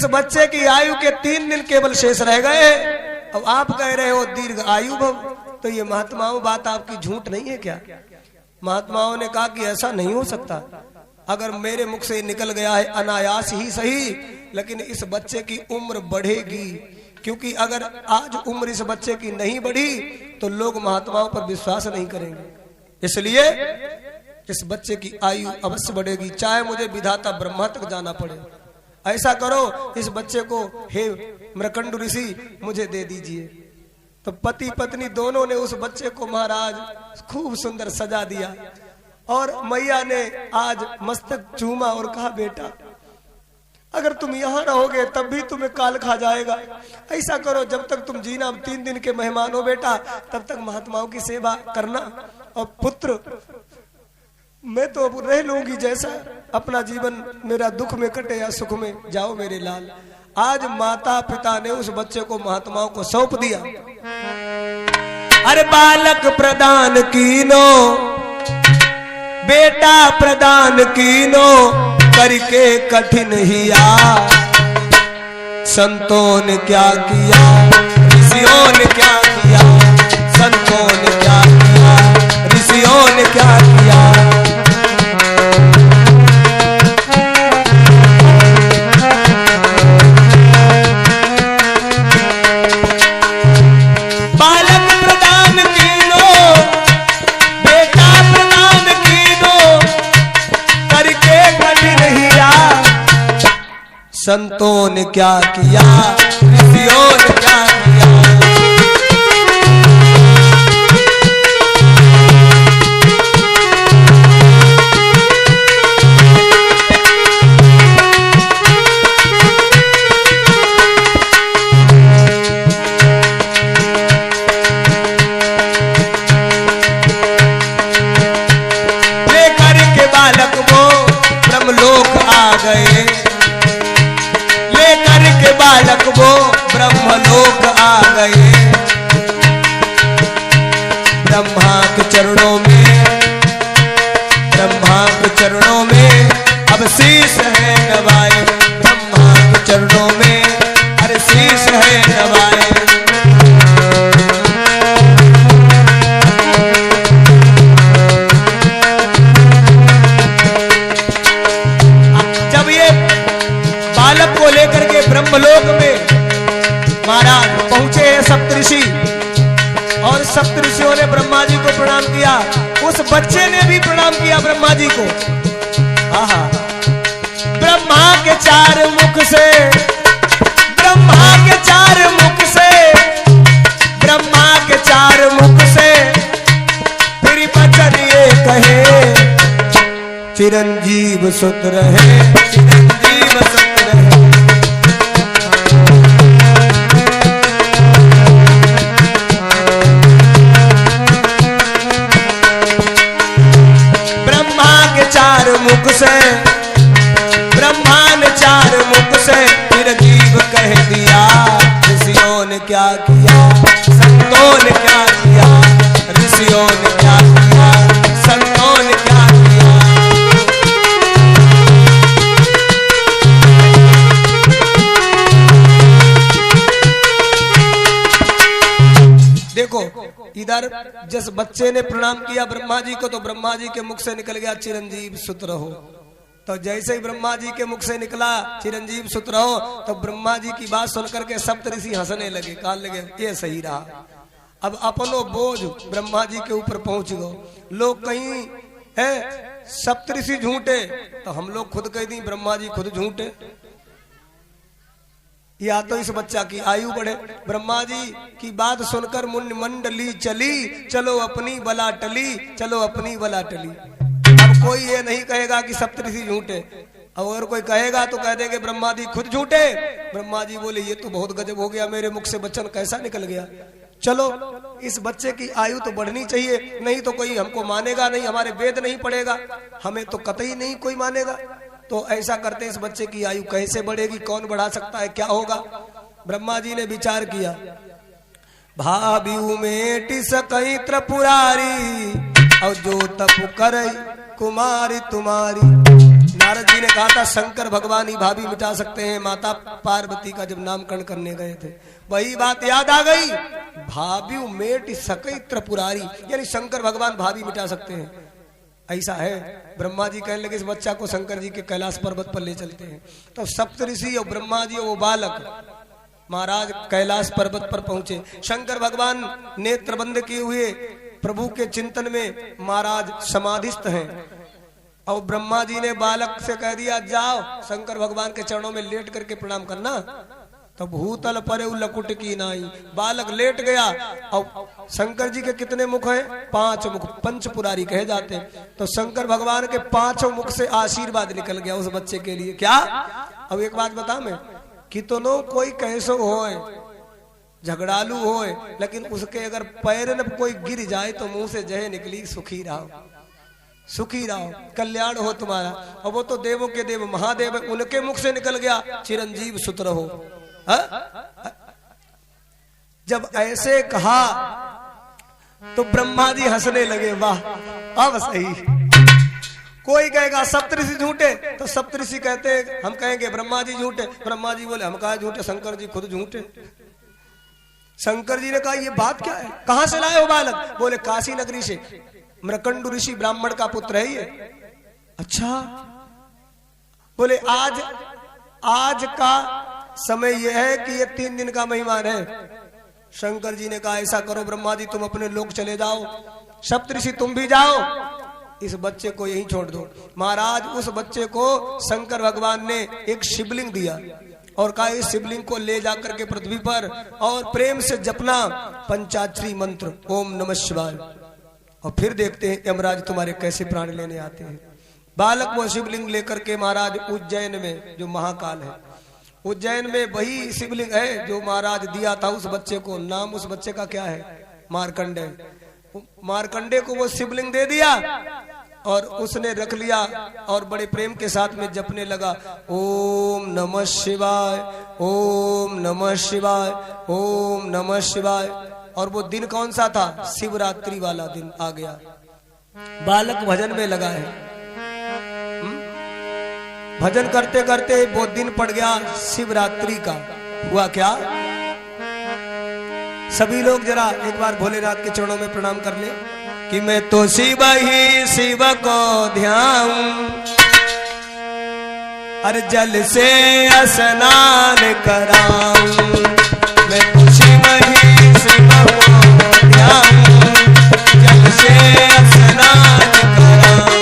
इस बच्चे की आयु के 3 दिन केवल शेष रह गए। अब आप कह रहे हो दीर्घ आयु भव, तो ये महात्माओं बात आपकी झूठ नहीं है क्या? महात्माओं ने कहा कि ऐसा नहीं हो सकता। अगर मेरे मुख से निकल गया है अनायास ही सही, लेकिन इस बच्चे की उम्र बढ़ेगी, क्योंकि अगर आज उम्र इस बच्चे की नहीं बढ़ी तो लोग महात्माओं पर विश्वास नहीं करेंगे। इसलिए इस बच्चे की आयु अवश्य बढ़ेगी, चाहे मुझे विधाता ब्रह्मा तक जाना पड़े। ऐसा करो, इस बच्चे को हे मृकंड ऋषि मुझे दे दीजिए। तो पति पत्नी दोनों ने उस बच्चे को महाराज खूब सुंदर सजा दिया, और मैया ने आज मस्तक चूमा और कहा बेटा अगर तुम यहाँ रहोगे तब भी तुम्हें काल खा जाएगा। ऐसा करो, जब तक तुम जीना 3 दिन के मेहमान हो बेटा, तब तक महात्माओं की सेवा करना। और पुत्र मैं तो अब रह लूंगी, जैसा अपना जीवन मेरा दुख में कटे या सुख में, जाओ मेरे लाल। आज माता पिता ने उस बच्चे को महात्माओं को सौंप दिया। अरे बालक प्रदान कीनो, बेटा प्रदान कीनो, करके कठिन हिया। संतों ने क्या किया, ऋषियों ने क्या किया, संतों ने क्या किया, ऋषियों ने क्या किया। बालक प्रदान कीनो, बेटा प्रदान कीनो, करके कठिन हिया। संतों ने क्या किया, ऋषियों ने क्या किया। लेकर के बालक वो ब्रह्मलोक आ गए, लेकर के बालक वो ब्रह्मलोक आ गए। ब्रह्मा के चरणों में, ब्रह्मा के चरणों में अब शीश है नवाए। ब्रह्मा के चरणों में अरे शीश है नवाए। जब ये बालक को लेकर के ब्रह्मलोक में महाराज पहुंचे हैं सप्तऋषि, और सप्तऋषियों ने ब्रह्मा जी को प्रणाम किया। उस बच्चे ने भी प्रणाम किया ब्रह्मा जी को। आहा, ब्रह्मा के 4 मुख से, ब्रह्मा के 4 मुख से, ब्रह्मा के 4 मुख से फिर बचन ये कहे, चिरंजीव सुत रहे, चिरंजीव सुत रहे। ब्रह्मा के 4 मुख से, ब्रह्मा ने 4 मुख से फिर जीव कह दिया। ऋषियों ने क्या किया, संतों ने क्या किया, ऋषियों ने क्या किया, संतों ने क्या किया। देखो इधर जिस बच्चे ने प्रणाम किया ब्रह्मा जी को, तो ब्रह्मा जी के मुख से निकल गया चिरंजीव सुत रहो। तो जैसे ही ब्रह्मा जी के मुख से निकला चिरंजीव सुत रहो, तो ब्रह्मा जी की बात सुनकर के सप्तऋषि हंसने लगे, कहने लगे ये सही रहा। अब अपनो बोझ ब्रह्मा जी के ऊपर पहुंच गए। लोग कहीं है सप्तऋषि झूठे, तो हम लोग खुद कह दी ब्रह्मा जी खुद झूठे। या तो इस बच्चा की आयु बढ़े। ब्रह्मा जी की बात सुनकर मुनि मंडली चली, चलो अपनी बला टली, चलो अपनी बला टली। अब कोई ये नहीं कहेगा कि सप्तऋषि झूठे, अगर कोई कहेगा तो कह देंगे ब्रह्मा जी खुद झूठे। ब्रह्मा जी बोले ये तो बहुत गजब हो गया, मेरे मुख से वचन कैसा निकल गया। चलो इस बच्चे की आयु तो बढ़नी चाहिए, नहीं तो कोई हमको मानेगा नहीं, हमारे वेद नहीं पढ़ेगा, हमें तो कतई नहीं कोई मानेगा। तो ऐसा करते इस बच्चे की आयु कैसे बढ़ेगी, कौन बढ़ा सकता है, क्या होगा। ब्रह्मा जी ने विचार किया, भाभी में टिसकई त्रिपुरारी, और जो तप करे कुमारी तुम्हारी, नारद जी ने कहा था शंकर भगवान ही भाभी मिटा सकते हैं। माता पार्वती का जब नामकरण करने गए थे वही बात याद आ गई, भाभी मेट सकई त्रिपुरारी, यानी शंकर भगवान भाभी मिटा सकते हैं। ऐसा है। ब्रह्मा जी कहने लगे इस बच्चा को शंकर जी के कैलाश पर्वत पर ले चलते हैं। तो सप्तऋषि और ब्रह्मा जी और वो बालक महाराज कैलाश पर्वत पर पहुंचे। शंकर भगवान नेत्र बंद किए हुए प्रभु के चिंतन में महाराज समाधिस्थ हैं। और ब्रह्मा जी ने बालक से कह दिया जाओ शंकर भगवान के चरणों में लेट करके प्रणाम करना। तो भूतल परे लकुट की नाई, बालक लेट गया। और शंकर जी के कितने मुख हैं? 5 मुख, पंचपुरारी कहे जाते हैं। तो शंकर भगवान के 5 मुख से आशीर्वाद निकल गया उस बच्चे के लिए। क्या? अब एक बात बता मैं, कितनों कोई कैसो होए, झगड़ालू होए, लेकिन उसके अगर पैर न कोई गिर जाए तो मुंह से जय निकली सुखी रहो, सुखी रहो, कल्याण हो तुम्हारा। और वो तो देवों के देव महादेव, उनके मुख से निकल गया चिरंजीव सुत रहो। जब ऐसे कहा तो ब्रह्मा जी हंसने लगे, वाह अब सही। कोई कहेगा सप्तऋषि झूठे, तो सप्तऋषि कहते हम कहेंगे ब्रह्मा जी झूठे। ब्रह्मा जी बोले हम कहा झूठे, शंकर जी खुद झूठे। शंकर जी ने कहा ये बात क्या है, कहां से लाए हो बालक? बोले काशी नगरी से, मृकंडु ऋषि ब्राह्मण का पुत्र है ये। अच्छा, बोले आज का समय यह है कि ये 3 दिन का मेहमान है। शंकर जी ने कहा ऐसा करो ब्रह्मा जी तुम अपने लोग चले जाओ, सप्तऋषि तुम भी जाओ, इस बच्चे को यहीं छोड़ दो। महाराज उस बच्चे को शंकर भगवान ने एक शिवलिंग दिया और कहा इस शिवलिंग को ले जाकर के पृथ्वी पर और प्रेम से जपना पंचाक्षरी मंत्र ओम नमः शिवाय, और फिर देखते हैं यमराज तुम्हारे कैसे प्राण लेने आते हैं। बालक वो शिवलिंग लेकर के महाराज उज्जैन में, जो महाकाल है, उज्जैन में वही शिवलिंग है जो महाराज दिया था उस बच्चे को। नाम उस बच्चे का क्या है? मार्कंडे। मार्कंडे को वो शिवलिंग दे दिया और उसने रख लिया और बड़े प्रेम के साथ में जपने लगा ओम नमः शिवाय, ओम नमः शिवाय, ओम नमः शिवाय। और वो दिन कौन सा था? शिवरात्रि वाला दिन आ गया। बालक भजन में लगा है, भजन करते करते वो दिन पड़ गया शिवरात्रि का। हुआ क्या? सभी लोग जरा एक बार भोलेनाथ के चरणों में प्रणाम कर ले कि मैं तो शिव ही शिव को ध्याऊं, अरे जल से स्नान कराऊं। मैं तो शिव ही शिव को ध्याऊं, जल से स्नान कराऊं।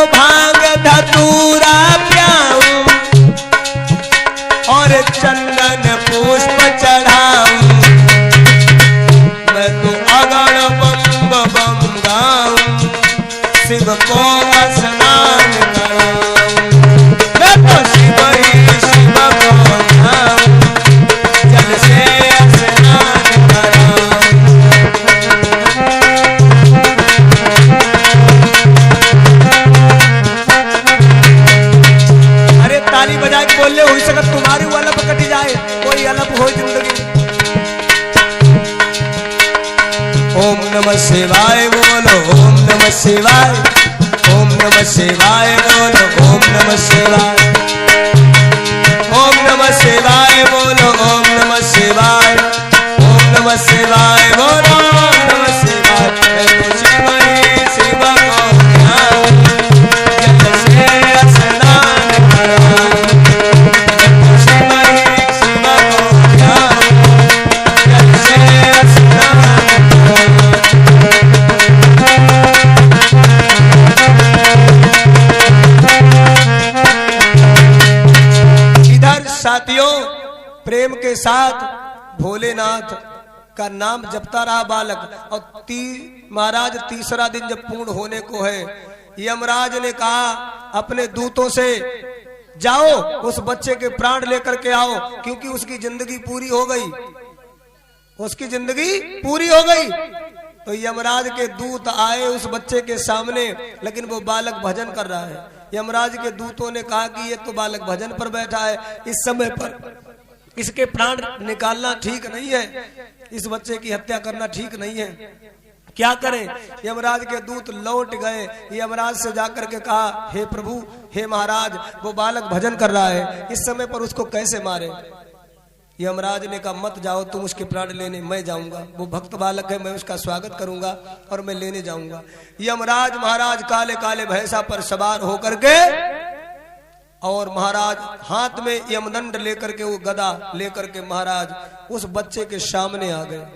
भांग धतूरा प्याऊं और चंदन पुष्प चढ़ाऊं। मैं तो अगण बम बम गाऊं, शिव को स्नान कराऊं। मैं तो शिव ही शिव को ध्याऊं, जल से स्नान कराऊं। ताली बजा के बोले हो सकत तुम्हारी अलप कटी जाए, कोई अलप हो जिंदगी। ओम नमः शिवाय बोलो, ओम नमः शिवाय, ओम नमः शिवाय बोलो, ओम नमः शिवाय, ओम नमः शिवाय बोलो, ओम नमः शिवाय, ओम नमः शिवाय बोलो, ओम नमः शिवाय। तो शिव ही शिव को ध्याऊं, जल से स्नान कराऊं। साथियों, प्रेम के साथ भोलेनाथ का नाम जपता रहा बालक। और महाराज तीसरा दिन जब पूर्ण होने को है, यमराज ने कहा अपने दूतों से जाओ उस बच्चे के प्राण लेकर के आओ, क्योंकि उसकी जिंदगी पूरी हो गई, उसकी जिंदगी पूरी हो गई। तो यमराज के दूत आए उस बच्चे के सामने, लेकिन वो बालक भजन कर रहा है। यमराज के दूतों ने कहा कि ये तो बालक भजन पर बैठा है, इस समय पर इसके प्राण निकालना ठीक नहीं है, इस बच्चे की हत्या करना ठीक नहीं है, क्या करें। यमराज के दूत लौट गए, यमराज से जाकर के कहा, हे प्रभु, हे महाराज, वो बालक भजन कर रहा है, इस समय पर उसको कैसे मारे। यमराज ने कहा, मत जाओ तुम उसके प्राण लेने, मैं जाऊंगा, वो भक्त बालक है, मैं उसका स्वागत करूंगा और मैं लेने जाऊंगा। यमराज महाराज काले काले भैंसा पर सवार होकर के और महाराज हाथ में यमदंड लेकर के, वो गदा लेकर के महाराज उस बच्चे के सामने आ गए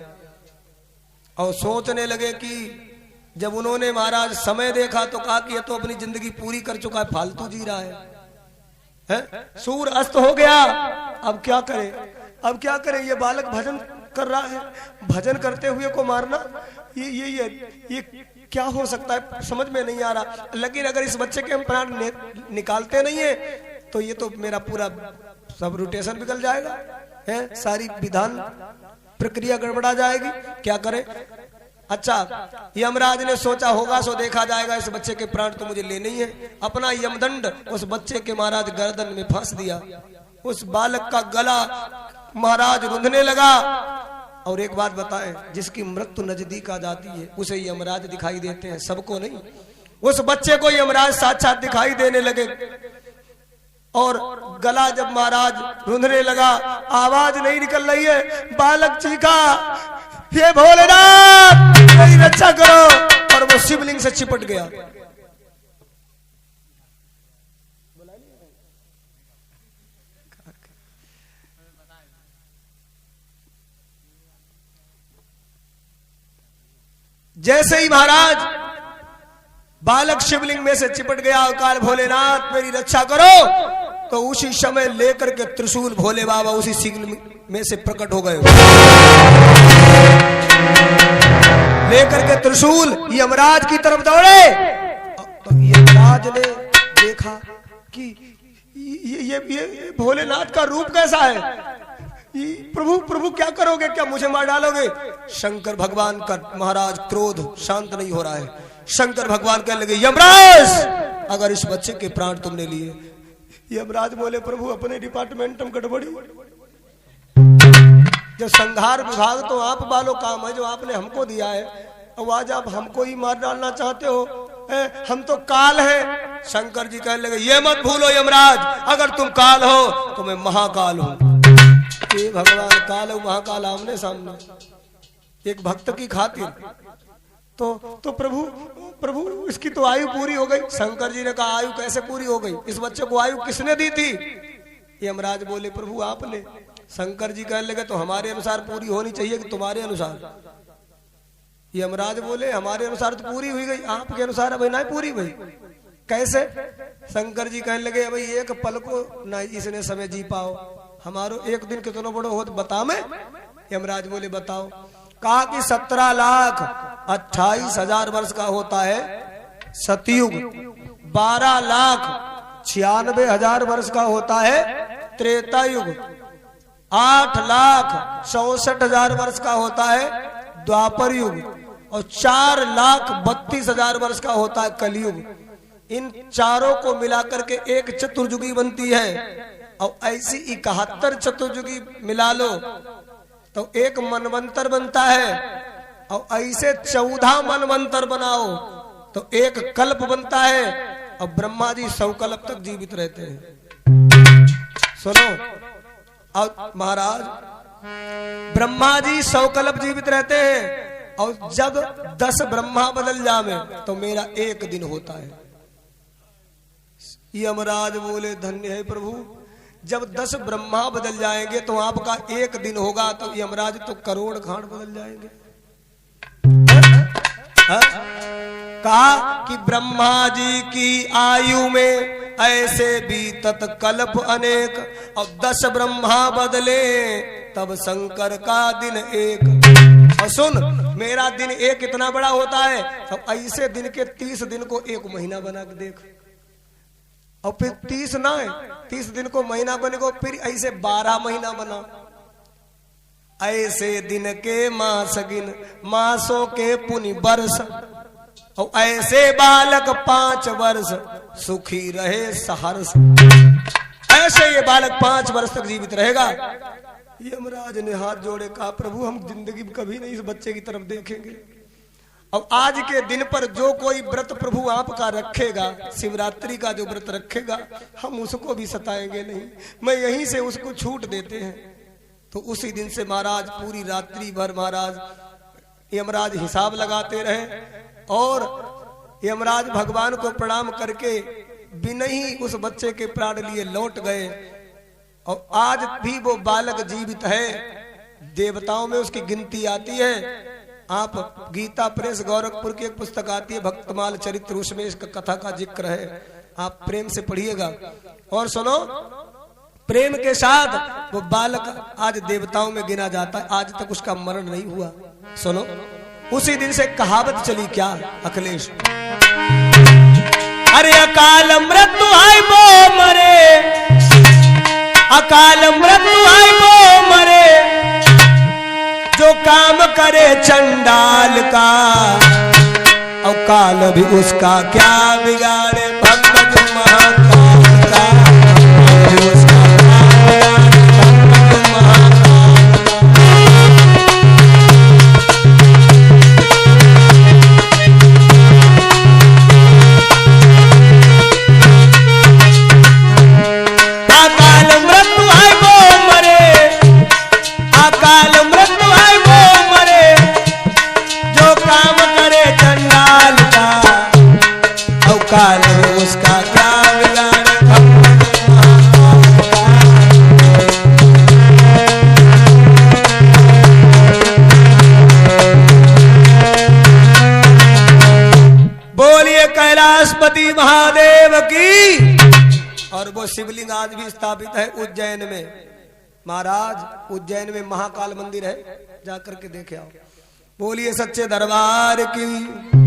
और सोचने लगे कि जब उन्होंने महाराज समय देखा तो कहा कि ये तो अपनी जिंदगी पूरी कर चुका है, फालतू जी रहा है? सूर्य अस्त हो गया, अब क्या करें, अब क्या करें, ये बालक भजन कर रहा है, भजन करते हुए को मारना ये क्या हो सकता है, समझ में नहीं आ रहा। लेकिन अगर इस बच्चे के हम प्राण निकालते नहीं है तो ये तो मेरा पूरा सब रोटेशन बिगड़ जाएगा, है सारी विधान प्रक्रिया गड़बड़ा जाएगी, क्या करें। अच्छा, यमराज ने सोचा होगा सो देखा जाएगा, इस बच्चे के प्राण तो मुझे लेने ही है। अपना यमदंड उस बच्चे के महाराज गर्दन में फंस दिया, उस बालक का गला महाराज रुंधने लगा। और एक बात बताएं, जिसकी मृत्यु नजदीक आ जाती है उसे यमराज दिखाई देते हैं, सबको नहीं। उस बच्चे को यमराज साक्षात दिखाई देने लगे और गला जब महाराज रुंधने लगा, आवाज नहीं निकल रही है, बालक चीखा, हे भोलेनाथ मेरी रक्षा करो, और वो शिवलिंग से चिपट गया। जैसे ही महाराज बालक शिवलिंग में से चिपट गया, काल भोलेनाथ मेरी रक्षा करो, तो उसी समय लेकर के त्रिशूल भोले बाबा उसी शिवलिंग में से प्रकट हो गए। लेकर के त्रिशूल यमराज की तरफ दौड़े, तो यमराज ने देखा कि ये भोलेनाथ का रूप कैसा है। प्रभु प्रभु क्या करोगे, क्या मुझे मार डालोगे। शंकर भगवान का महाराज क्रोध शांत नहीं हो रहा है। शंकर भगवान कहने लगे, यमराज अगर इस बच्चे के प्राण तुमने लिए। यमराज बोले, प्रभु अपने डिपार्टमेंट में गड़बड़ी, जो संहार विभाग तो आप वालों काम है जो आपने हमको दिया है, अब आज आप हमको ही मार डालना चाहते हो, हम तो काल है। शंकर जी कहने लगे, ये मत भूलो यमराज, अगर तुम काल हो तो मैं महाकाल हूं। भगवान काल महाकाल आमने सामने, एक भक्त की खातिर। तो प्रभु इसकी तो आयु पूरी हो गई। शंकर जी ने कहा, आयु कैसे पूरी हो गई, इस बच्चे को आयु किसने दी थी। यमराज बोले, प्रभु आपने। शंकर जी कहने लगे, तो हमारे अनुसार पूरी होनी चाहिए कि तुम्हारे अनुसार। यमराज बोले, हमारे अनुसार तो पूरी हुई गई, आपके अनुसार अभी नहीं पूरी हुई। कैसे। शंकर जी कहने लगे, भाई एक पल को नहीं इसने समय जी पाओ, हमारो एक दिन कितना बड़ो हो तो बता मैं। यमराज बोले, बताओ। कहा कि 17,28,000 वर्ष का होता है सतयुग, 12,96,000 वर्ष का होता है त्रेता युग, 8,64,000 वर्ष का होता है द्वापर युग, और 4,32,000 वर्ष का होता है कलयुग। इन चारों को मिलाकर के एक चतुर्युगी बनती है। और ऐसी 71 चतुर्युगी मिला लो तो एक मनवंतर बनता है, और ऐसे 14 मनवंतर बनाओ तो एक कल्प बनता है। और ब्रह्मा जी 100 कल्प तक जीवित रहते हैं। सुनो, और महाराज ब्रह्मा जी 100 कल्प जीवित रहते हैं, और जब 10 ब्रह्मा बदल जावे तो मेरा एक दिन होता है। यमराज बोले, धन्य है प्रभु, जब 10 ब्रह्मा बदल जाएंगे तो आपका एक दिन होगा, तो यमराज तो करोड़ खांड बदल जाएंगे। कहा कि ब्रह्मा जी की आयु में ऐसे बीतत कल्प अनेक, और 10 ब्रह्मा बदले तब शंकर का दिन एक। और सुन, मेरा दिन एक इतना बड़ा होता है, तो ऐसे दिन के 30 दिन को एक महीना बना के देख, और फिर 30 ना है, 30 दिन को महीना बनेगा, फिर ऐसे 12 महीना बना। ऐसे दिन के मास गिन, मासों के पुनि वर्ष, और ऐसे बालक 5 वर्ष, सुखी रहे सहर्ष। ऐसे ये बालक 5 वर्ष तक जीवित रहेगा। यमराज ने हाथ जोड़े, कहा प्रभु हम जिंदगी में कभी नहीं इस बच्चे की तरफ देखेंगे। अब आज के दिन पर जो कोई व्रत प्रभु आपका रखेगा, शिवरात्रि का जो व्रत रखेगा, हम उसको भी सताएंगे नहीं, मैं यहीं से उसको छूट देते हैं। तो उसी दिन से महाराज पूरी रात्रि भर महाराज यमराज हिसाब लगाते रहे और यमराज भगवान को प्रणाम करके बिना ही उस बच्चे के प्राण लिए लौट गए। और आज भी वो बालक जीवित है, देवताओं में उसकी गिनती आती है। आप गीता प्रेस गोरखपुर की एक पुस्तक आती है भक्तमाल चरित्र, उसमें इसका कथा का जिक्र है, आप प्रेम से पढ़िएगा। और सुनो, प्रेम के साथ वो बालक आज देवताओं में गिना जाता है, आज तक उसका मरण नहीं हुआ। सुनो, उसी दिन से कहावत चली क्या अखिलेश, अरे अकाल मृत्यु आए वो मरे, अकाल मृत्यु आए वो मरे, जो काम करे चंडाल का, और काल भी उसका क्या बिगाड़े, भक्त महाकाल का भी उसका क्या बिगाड़े, भक्त महाकाल का। अकाल मृत्यु आए वो मरे, अकाल मृत्यु आए वो मरे, जो काम करे चंडाल का, और काल उसका क्या बिगाड़े, भक्त महाकाल का। बोलिए कैलाशपति महादेव की। और वो शिवलिंग आज भी स्थापित है उज्जैन में। महाराज उज्जैन में महाकाल मंदिर है, जाकर के देखे आओ। बोलिए सच्चे दरबार की।